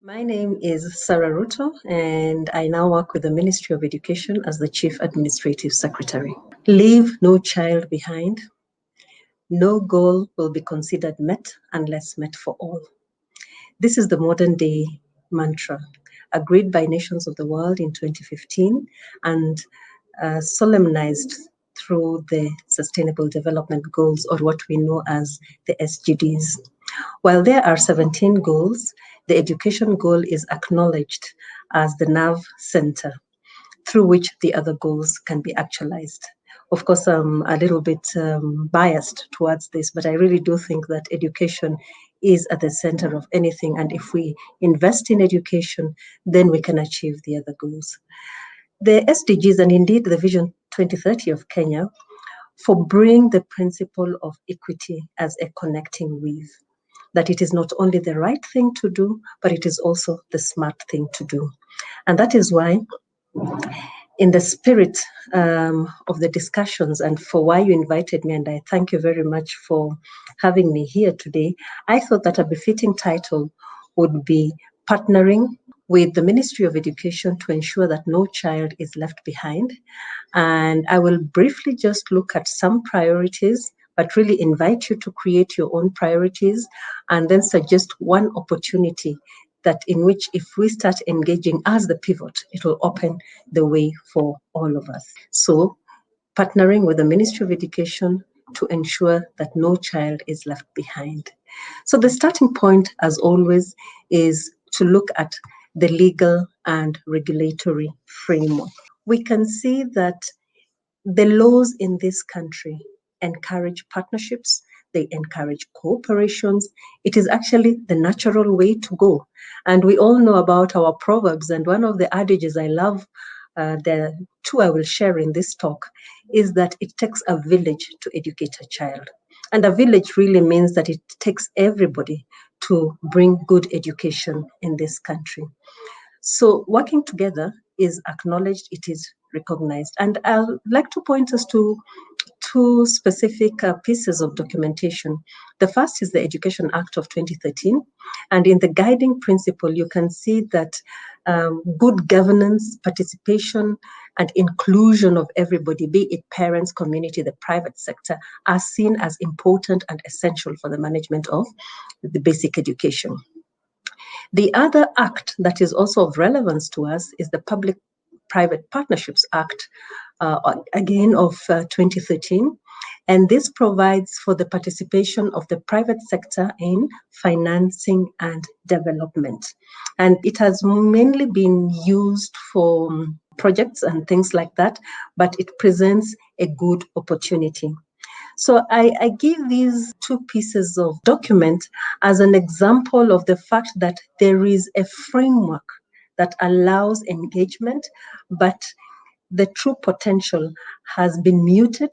My name is Sara Ruto, and I now work with the Ministry of Education as the Chief Administrative Secretary. Leave no child behind. No goal will be considered met unless met for all. This is the modern day mantra, agreed by nations of the world in 2015 and solemnized through the Sustainable Development Goals, or what we know as the SDGs. While there are 17 goals, the education goal is acknowledged as the nerve center through which the other goals can be actualized. Of course, I'm a little bit biased towards this, but I really do think that education is at the center of anything. And if we invest in education, then we can achieve the other goals. The SDGs and indeed the Vision 2030 of Kenya forbring the principle of equity as a connecting weave, that it is not only the right thing to do, but it is also the smart thing to do. And that is why, in the spirit of the discussions and for why you invited me, and I thank you very much for having me here today, I thought that a befitting title would be Partnering with the Ministry of Education to ensure that no child is left behind. And I will briefly just look at some priorities, but really invite you to create your own priorities and then suggest one opportunity that in which if we start engaging as the pivot, it will open the way for all of us. So partnering with the Ministry of Education to ensure that no child is left behind. So the starting point, as always, is to look at the legal and regulatory framework. We can see that the laws in this country encourage partnerships, they encourage cooperations. It is actually the natural way to go. And we all know about our proverbs, and one of the adages I love, the two I will share in this talk, is that it takes a village to educate a child. And a village really means that it takes everybody to bring good education in this country. So working together is acknowledged, it is recognized. And I'd like to point us to two specific pieces of documentation. The first is the Education Act of 2013. And in the guiding principle, you can see that good governance, participation, and inclusion of everybody, be it parents, community, the private sector, are seen as important and essential for the management of the basic education. The other act that is also of relevance to us is the Public-Private Partnerships Act, again of 2013. And this provides for the participation of the private sector in financing and development. And it has mainly been used for projects and things like that, but it presents a good opportunity. So I give these two pieces of document as an example of the fact that there is a framework that allows engagement, but the true potential has been muted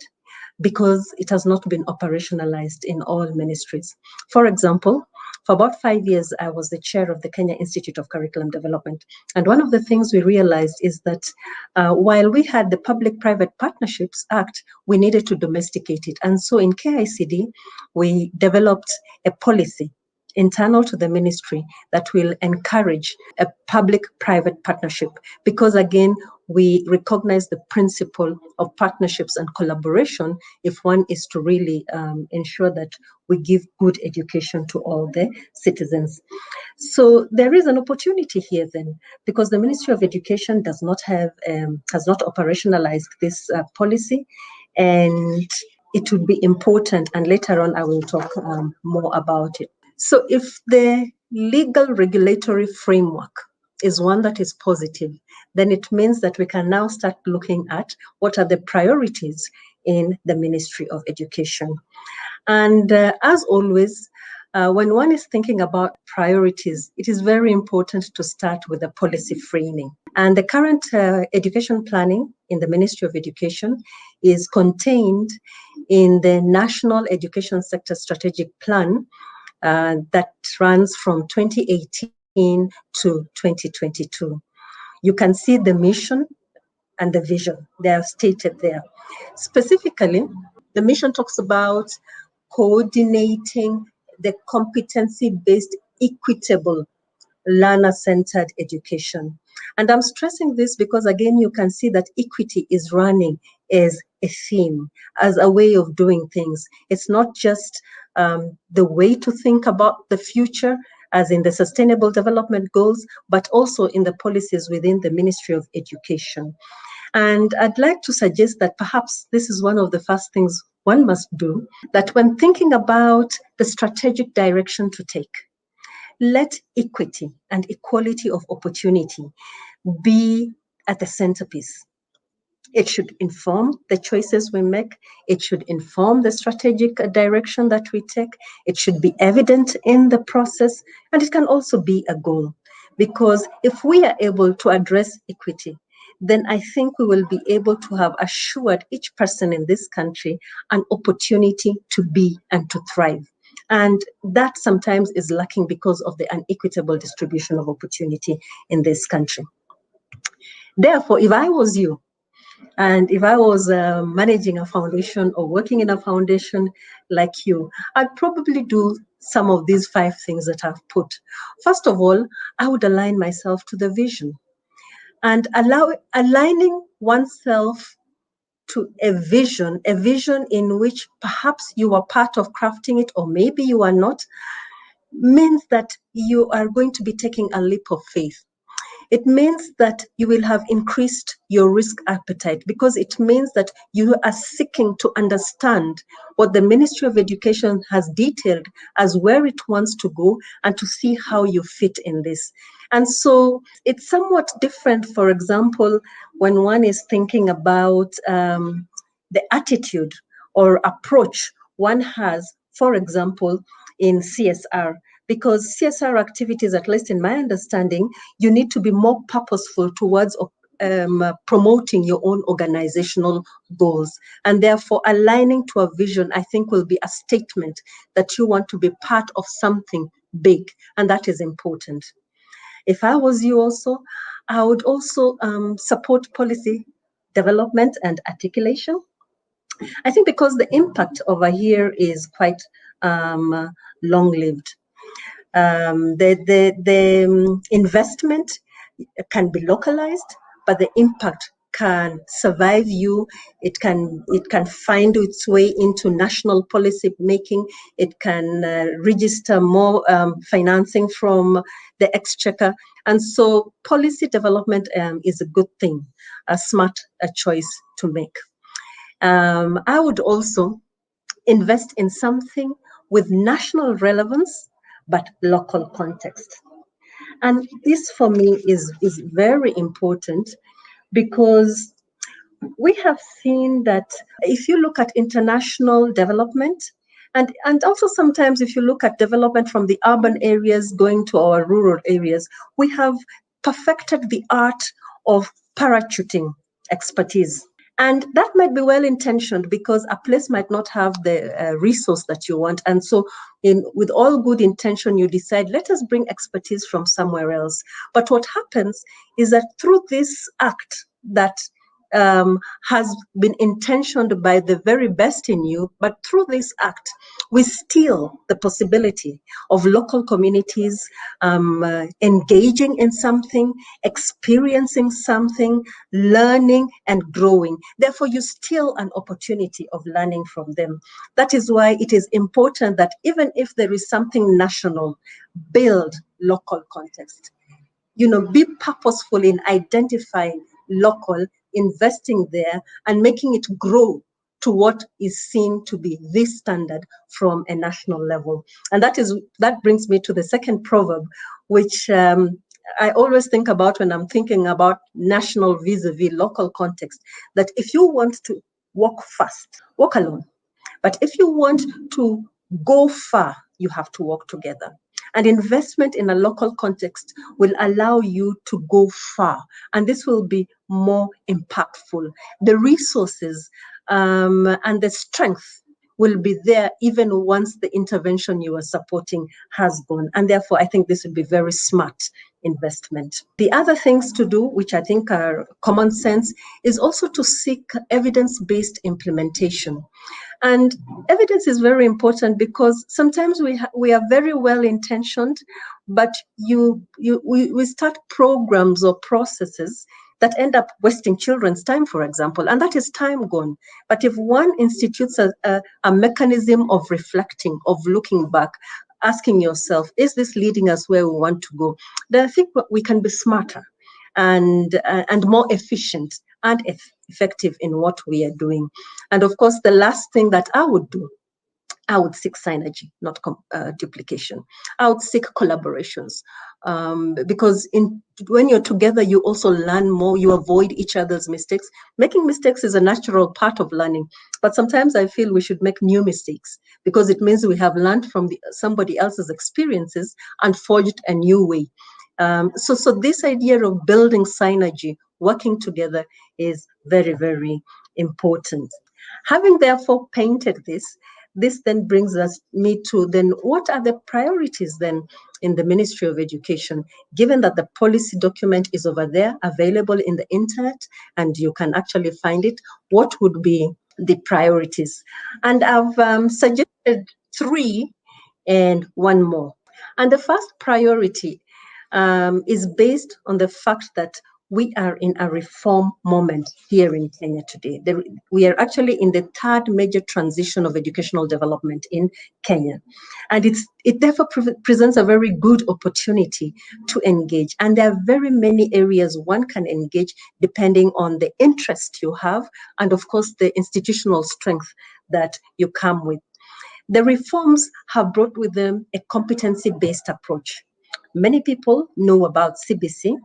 because it has not been operationalized in all ministries. For example, for about 5 years, I was the chair of the Kenya Institute of Curriculum Development. And one of the things we realized is that while we had the Public-Private Partnerships Act, we needed to domesticate it. And so in KICD, we developed a policy internal to the ministry that will encourage a public-private partnership because, again, we recognize the principle of partnerships and collaboration if one is to really ensure that we give good education to all the citizens. So there is an opportunity here then, because the Ministry of Education does not have, has not operationalized this policy, and it would be important, and later on I will talk more about it. So if the legal regulatory framework is one that is positive, then it means that we can now start looking at what are the priorities in the Ministry of Education. And as always, when one is thinking about priorities, it is very important to start with the policy framing. And the current education planning in the Ministry of Education is contained in the National Education Sector Strategic Plan that runs from 2018 to 2022. You can see the mission and the vision. They are stated there. Specifically, the mission talks about coordinating the competency-based, equitable learner-centered education. And I'm stressing this because, again, you can see that equity is running as a theme, as a way of doing things. It's not just the way to think about the future, as in the Sustainable Development Goals, but also in the policies within the Ministry of Education. And I'd like to suggest that perhaps this is one of the first things one must do, that when thinking about the strategic direction to take, let equity and equality of opportunity be at the centerpiece. It should inform the choices we make. It should inform the strategic direction that we take. It should be evident in the process, and it can also be a goal. Because if we are able to address equity, then I think we will be able to have assured each person in this country an opportunity to be and to thrive. And that sometimes is lacking because of the unequitable distribution of opportunity in this country. Therefore, if I was you, and if I was managing a foundation or working in a foundation like you, I'd probably do some of these 5 things that I've put. First of all, I would align myself to the vision, and aligning oneself to a vision in which perhaps you are part of crafting it, or maybe you are not, means that you are going to be taking a leap of faith. It means that you will have increased your risk appetite, because it means that you are seeking to understand what the Ministry of Education has detailed as where it wants to go, and to see how you fit in this. And so it's somewhat different, for example, when one is thinking about the attitude or approach one has, for example, in CSR. Because CSR activities, at least in my understanding, you need to be more purposeful towards promoting your own organizational goals. And therefore, aligning to a vision, I think, will be a statement that you want to be part of something big, and that is important. If I was you also, I would also support policy development and articulation. I think because the impact over here is quite long-lived. The investment can be localized, but the impact can survive you. It can find its way into national policy making. It can register more financing from the exchequer. And so policy development is a good thing, a smart choice to make. I would also invest in something with national relevance, but local context. And this for me is very important, because we have seen that if you look at international development, and also sometimes if you look at development from the urban areas going to our rural areas, we have perfected the art of parachuting expertise. And that might be well-intentioned, because a place might not have the resource that you want. And so with all good intention, you decide, let us bring expertise from somewhere else. But what happens is that through this act that has been intentioned by the very best in you, but through this act, we steal the possibility of local communities engaging in something, experiencing something, learning and growing. Therefore, you steal an opportunity of learning from them. That is why it is important that even if there is something national, build local context. Be purposeful in identifying local, investing there, and making it grow to what is seen to be the standard from a national level. And that brings me to the second proverb, which I always think about when I'm thinking about national vis-a-vis local context, that if you want to walk fast, walk alone. But if you want to go far, you have to work together. And investment in a local context will allow you to go far, and this will be more impactful. The resources and the strength will be there even once the intervention you are supporting has gone. And therefore, I think this would be very smart investment. The other things to do, which I think are common sense, is also to seek evidence-based implementation. And evidence is very because sometimes we are very well intentioned, but we start programs or processes that end up wasting children's time, for example, and that is time gone. But if one institutes a mechanism of reflecting, of looking back, asking yourself, is this leading us where we want to go? Then I think we can be smarter and more efficient and effective in what we are doing. And of course, the last thing that I would do, I would seek synergy, not duplication. I would seek collaborations, because when you're together, you also learn more, you avoid each other's mistakes. Making mistakes is a natural part of learning, but sometimes I feel we should make new mistakes because it means we have learned from somebody else's experiences and forged a new way. So this idea of building synergy, working together, is very, very important. Having therefore painted this then brings me to then what are the priorities then in the Ministry of Education, given that the policy document is over there, available in the internet, and you can actually find it. What would be the priorities? And I've suggested 3 and 1 more. And the first priority is based on the fact that we are in a reform moment here in Kenya today. We are actually in the 3rd major transition of educational development in Kenya. And it therefore presents a very good opportunity to engage. And there are very many areas one can engage depending on the interest you have and, of course, the institutional strength that you come with. The reforms have brought with them a competency-based approach. Many people know about CBC,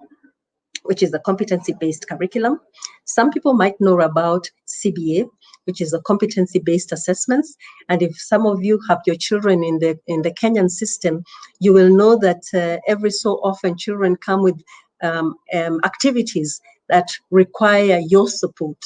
which is a competency-based curriculum. Some people might know about CBA, which is a competency-based assessments. And if some of you have your children in the Kenyan system, you will know that every so often children come with activities that require your support.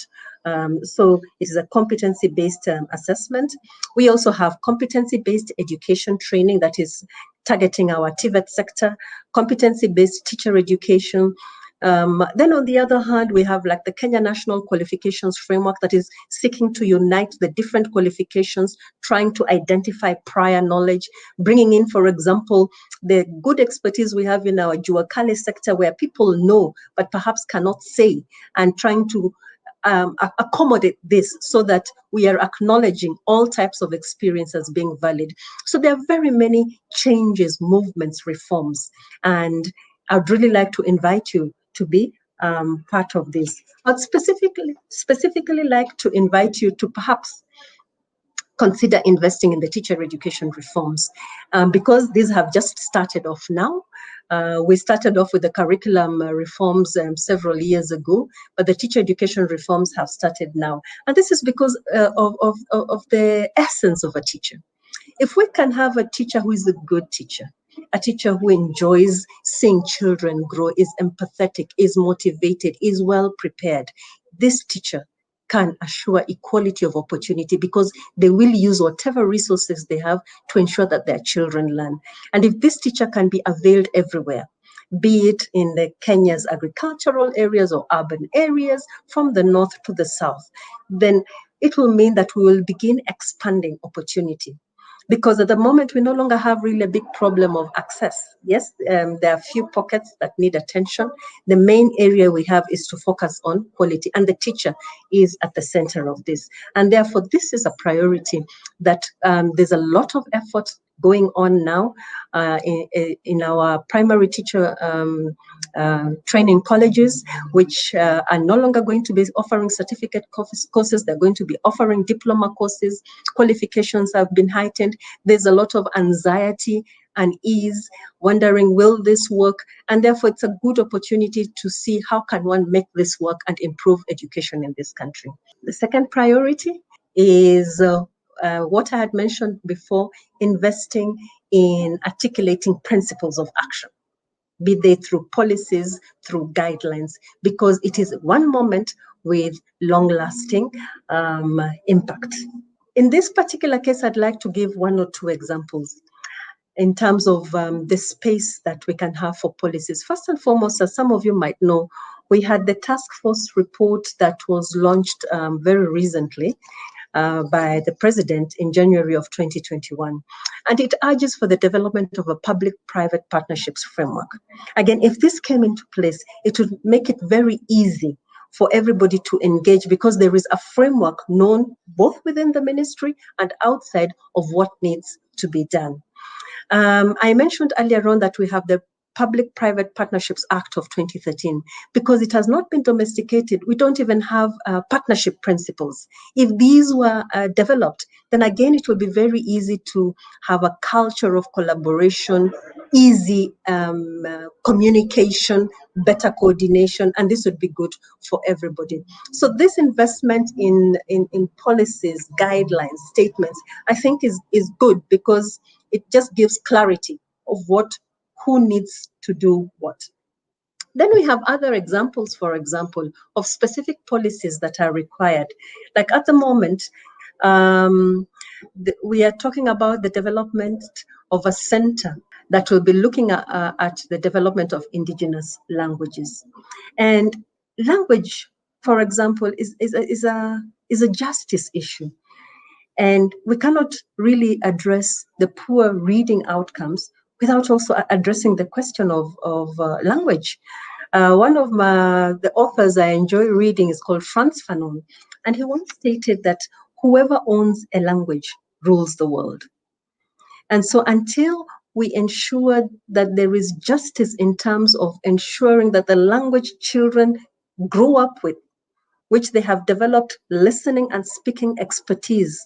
So it is a competency-based assessment. We also have competency-based education training that is targeting our TVET sector, competency-based teacher education. Then on the other hand, we have like the Kenya National Qualifications Framework that is seeking to unite the different qualifications, trying to identify prior knowledge, bringing in, for example, the good expertise we have in our Juakali sector where people know but perhaps cannot say, and trying to accommodate this so that we are acknowledging all types of experience as being valid. So there are very many changes, movements, reforms, and I'd really like to invite you to be part of this. I'd specifically like to invite you to perhaps consider investing in the teacher education reforms because these have just started off now. We started off with the curriculum reforms several years ago, but the teacher education reforms have started now. And this is because of the essence of a teacher. If we can have a teacher who is a good teacher, a teacher who enjoys seeing children grow, is empathetic, is motivated, is well prepared, this teacher can assure equality of opportunity because they will use whatever resources they have to ensure that their children learn. And if this teacher can be availed everywhere, be it in the Kenya's agricultural areas or urban areas, from the north to the south, then it will mean that we will begin expanding opportunity. Because at the moment, we no longer have really a big problem of access. Yes, there are a few pockets that need attention. The main area we have is to focus on quality, and the teacher is at the center of this. And therefore, this is a priority that there's a lot of effort going on now in our primary teacher training colleges, which are no longer going to be offering certificate courses. They're going to be offering diploma courses. Qualifications have been heightened. There's a lot of anxiety and ease, wondering, will this work? And therefore, it's a good opportunity to see how can one make this work and improve education in this country. The second priority is what I had mentioned before, investing in articulating principles of action, be they through policies, through guidelines, because it is one moment with long-lasting impact. In this particular case, I'd like to give one or two examples in terms of the space that we can have for policies. First and foremost, as some of you might know, we had the task force report that was launched very recently by the president in January of 2021. And it urges for the development of a public-private partnerships framework. Again, if this came into place, it would make it very easy for everybody to engage, because there is a framework known both within the ministry and outside of what needs to be done. I mentioned earlier on that we have the Public-Private Partnerships Act of 2013. Because it has not been domesticated, we don't even have partnership principles. If these were developed, then again, it will be very easy to have a culture of collaboration, easy communication, better coordination, and this would be good for everybody. So this investment in policies, guidelines, statements, I think is good, because it just gives clarity of who needs to do what. Then we have other examples, for example, of specific policies that are required. Like at the moment, we are talking about the development of a center that will be looking at the development of indigenous languages. And language, for example, is a justice issue. And we cannot really address the poor reading outcomes without also addressing the question of language. One of the authors I enjoy reading is called Frantz Fanon, and he once stated that whoever owns a language rules the world. And so until we ensure that there is justice in terms of ensuring that the language children grow up with, which they have developed listening and speaking expertise,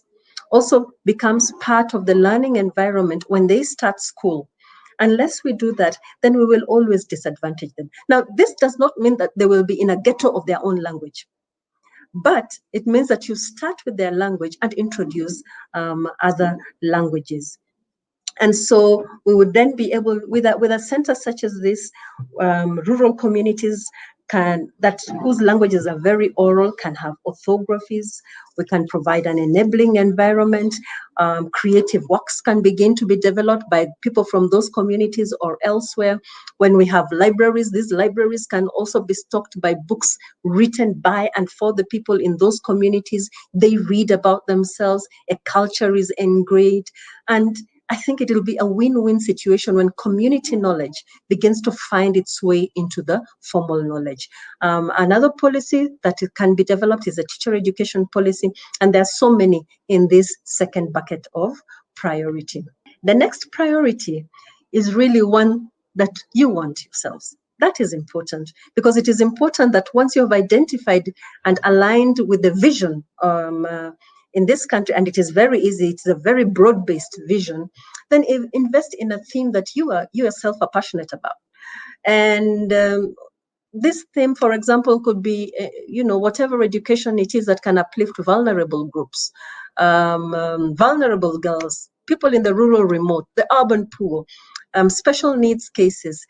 also becomes part of the learning environment when they start school. Unless we do that, then we will always disadvantage them. Now, this does not mean that they will be in a ghetto of their own language, but it means that you start with their language and introduce other languages. And so we would then be able, with a center such as this, rural communities whose languages are very oral can have orthographies. We can provide an enabling environment. Creative works can begin to be developed by people from those communities or elsewhere. When we have libraries, these libraries can also be stocked by books written by and for the people in those communities. They read about themselves, a culture is engraved, and I think it will be a win-win situation when community knowledge begins to find its way into the formal knowledge. Another policy that can be developed is a teacher education policy, and there are so many in this second bucket of priority. The next priority is really one that you want yourselves. That is important, because it is important that once you have identified and aligned with the vision in this country, and it is very easy, it's a very broad-based vision, then invest in a theme that you yourself are passionate about. And this theme, for example, could be, whatever education it is that can uplift vulnerable groups, vulnerable girls, people in the rural remote, the urban poor, special needs cases.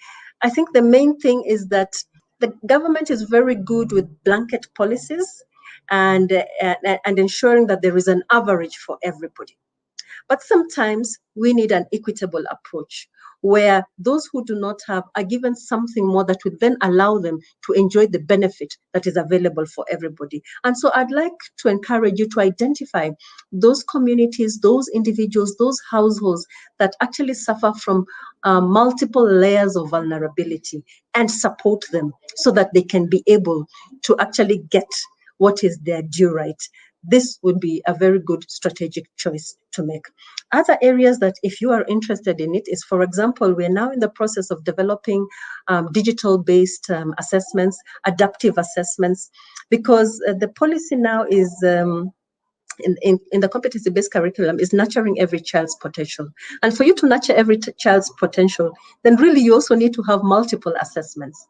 I think the main thing is that the government is very good with blanket policies and ensuring that there is an average for everybody. But sometimes we need an equitable approach where those who do not have are given something more that would then allow them to enjoy the benefit that is available for everybody. And so I'd like to encourage you to identify those communities, those individuals, those households that actually suffer from multiple layers of vulnerability, and support them so that they can be able to actually get what is their due right. This would be a very good strategic choice to make. Other areas that, if you are interested in it, is, for example, we're now in the process of developing digital-based assessments, adaptive assessments, because the policy now is in the competency-based curriculum is nurturing every child's potential. And for you to nurture every child's potential, then really you also need to have multiple assessments.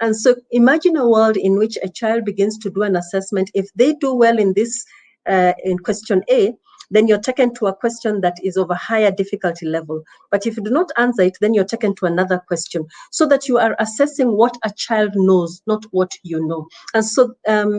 And so imagine a world in which a child begins to do an assessment. If they do well in this, in question A, then you're taken to a question that is of a higher difficulty level. But if you do not answer it, then you're taken to another question, so that you are assessing what a child knows, not what you know. And so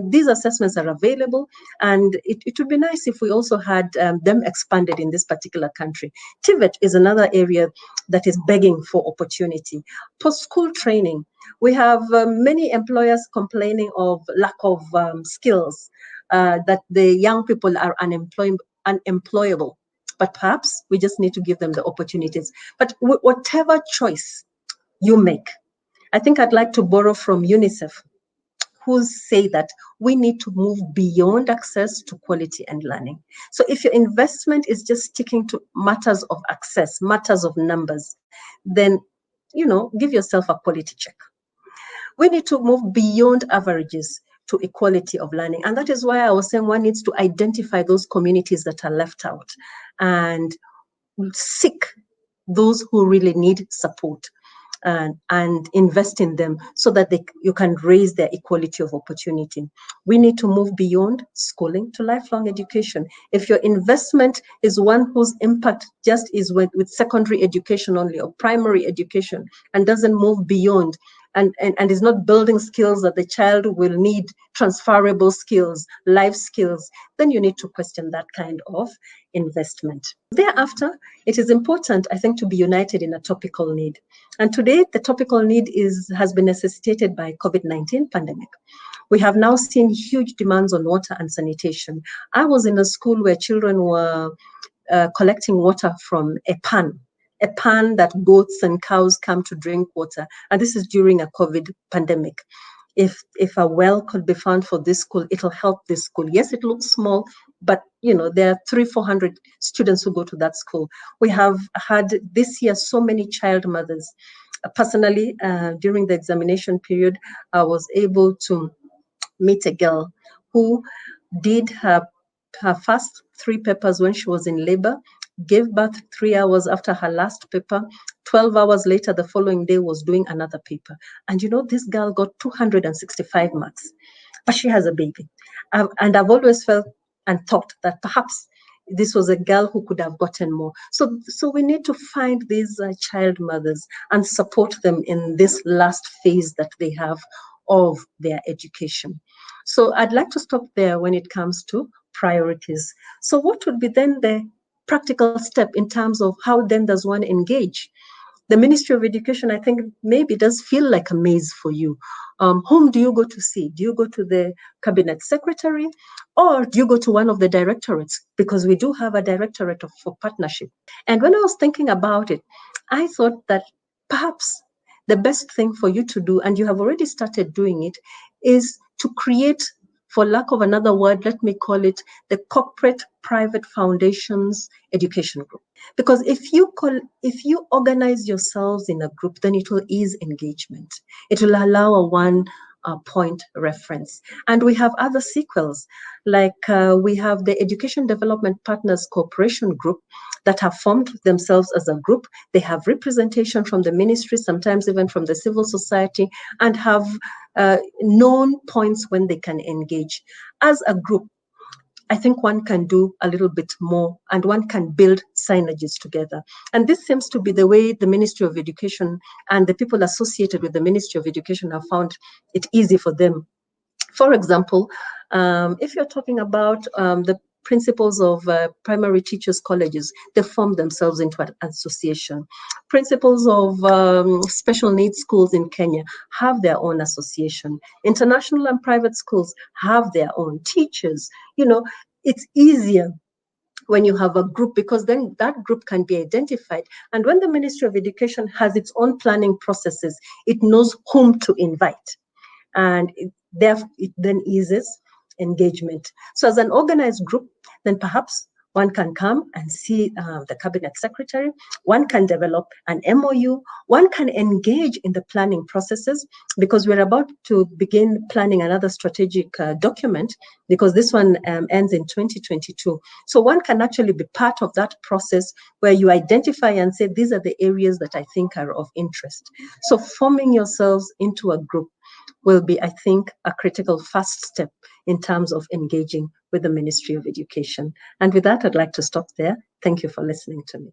these assessments are available, and it would be nice if we also had them expanded in this particular country. TVET is another area that is begging for opportunity. Post-school training. We have many employers complaining of lack of skills, that the young people are unemployable. But perhaps we just need to give them the opportunities. But whatever choice you make, I think I'd like to borrow from UNICEF, who say that we need to move beyond access to quality and learning. So if your investment is just sticking to matters of access, matters of numbers, then, give yourself a quality check. We need to move beyond averages to equality of learning. And that is why I was saying one needs to identify those communities that are left out and seek those who really need support, and invest in them so that you can raise their equality of opportunity. We need to move beyond schooling to lifelong education. If your investment is one whose impact just is with secondary education only or primary education and doesn't move beyond, and is not building skills that the child will need, transferable skills, life skills, then you need to question that kind of investment. Thereafter, it is important, I think, to be united in a topical need. And today, the topical need has been necessitated by COVID-19 pandemic. We have now seen huge demands on water and sanitation. I was in a school where children were collecting water from a pan that goats and cows come to drink water. And this is during a COVID pandemic. If a well could be found for this school, it'll help this school. Yes, it looks small, but there are 300-400 students who go to that school. We have had this year so many child mothers. Personally, during the examination period, I was able to meet a girl who did her first 3 papers when she was in labor, gave birth 3 hours after her last paper. 12 hours later, the following day, was doing another paper. And this girl got 265 marks, but she has a baby. And I've always felt and thought that perhaps this was a girl who could have gotten more. So we need to find these child mothers and support them in this last phase that they have of their education. So I'd like to stop there when it comes to priorities. So what would be then the practical step in terms of how then does one engage? The Ministry of Education, I think, maybe does feel like a maze for you. Whom do you go to see? Do you go to the cabinet secretary, or do you go to one of the directorates? Because we do have a directorate for partnership. And when I was thinking about it, I thought that perhaps the best thing for you to do, and you have already started doing it, is to create, for lack of another word, let me call it the corporate private foundations education group. Because if you organize yourselves in a group, then it will ease engagement. It will allow a one point reference. And we have other sequels, like we have the Education Development Partners Cooperation Group that have formed themselves as a group. They have representation from the ministry, sometimes even from the civil society, and have known points when they can engage. As a group, I think one can do a little bit more, and one can build synergies together. And this seems to be the way the Ministry of Education and the people associated with the Ministry of Education have found it easy for them. For example, if you're talking about the principals of primary teachers' colleges, they form themselves into an association. Principals of special needs schools in Kenya have their own association. International and private schools have their own. Teachers, it's easier when you have a group, because then that group can be identified. And when the Ministry of Education has its own planning processes, it knows whom to invite. And it then eases engagement. So as an organized group, then perhaps one can come and see the cabinet secretary, one can develop an MOU, one can engage in the planning processes, because we're about to begin planning another strategic document, because this one ends in 2022. So one can actually be part of that process where you identify and say, these are the areas that I think are of interest. So forming yourselves into a group. will be, I think, a critical first step in terms of engaging with the Ministry of Education. And with that, I'd like to stop there. Thank you for listening to me.